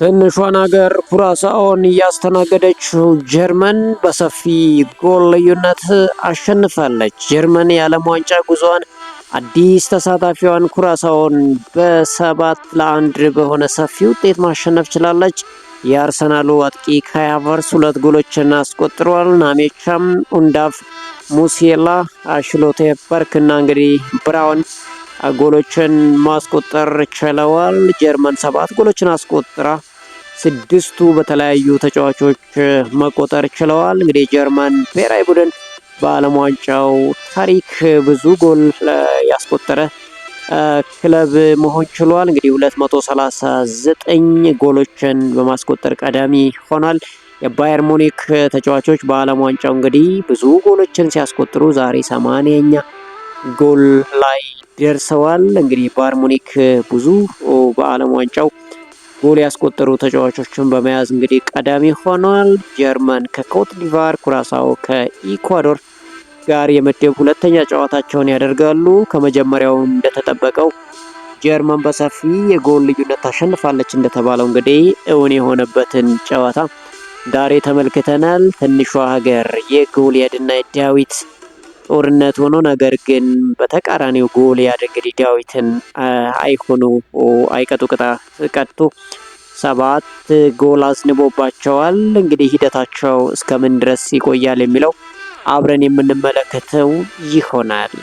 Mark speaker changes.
Speaker 1: ትንሿን ሀገር ኩራሳኦን እያስተናገደችው ጀርመን በሰፊ ጎል ልዩነት አሸንፋለች። ጀርመን የዓለም ዋንጫ ጉዞዋን አዲስ ተሳታፊዋን ኩራሳኦን በ7-1 በሆነ ሰፊ ውጤት ማሸነፍ ችላለች። የአርሰናሉ አጥቂ ካይ ሃቨርትዝ 2 ጎሎችን አስቆጥሯል። ናሜቻም፣ ኡንዳፍ፣ ሙሲየላ፣ አሽሎቴ በርክና እንግዲህ ብራውን ጎሎችን ማስቆጠር ችለዋል። ጀርመን 7 ጎሎችን አስቆጥራ 6ቱ በተለያዩ ተጫዋቾች መቆጠር ችለዋል። እንግዲህ ጀርመን ብሔራዊ ቡድን በዓለም ዋንጫው ታሪክ ብዙ ጎል ያስቆጠረ ክለብ መሆን ችሏል። እንግዲህ 239 ጎሎችን በማስቆጠር ቀዳሚ ሆኗል። የባየር ሙኒክ ተጫዋቾች በዓለም ዋንጫው እንግዲህ ብዙ ጎሎችን ሲያስቆጥሩ ዛሬ 80ኛ ጎል ላይ ደርሰዋል። እንግዲህ ባየር ሙኒክ ብዙ በዓለም ዋንጫው ጎል ያስቆጠሩ ተጫዋቾችን በመያዝ እንግዲህ ቀዳሚ ሆኗል። ጀርመን ከኮት ዲቫር፣ ኩራሳኦ ከኢኳዶር ጋር የምድብ ሁለተኛ ጨዋታቸውን ያደርጋሉ። ከመጀመሪያው እንደተጠበቀው ጀርመን በሰፊ የጎል ልዩነት ታሸንፋለች እንደተባለው እንግዲህ እውን የሆነበትን ጨዋታ ዛሬ ተመልክተናል። ትንሿ ሀገር የጎልያድና ዳዊት ጦርነት ሆኖ ነገር ግን በተቃራኒው ጎልያድ እንግዲህ ዳዊትን አይቀጡ ቅጣት ቀጥቶ 7 ጎል አዝንቦባቸዋል። እንግዲህ ሂደታቸው እስከምን ድረስ ይቆያል የሚለው አብረን የምንመለከተው ይሆናል።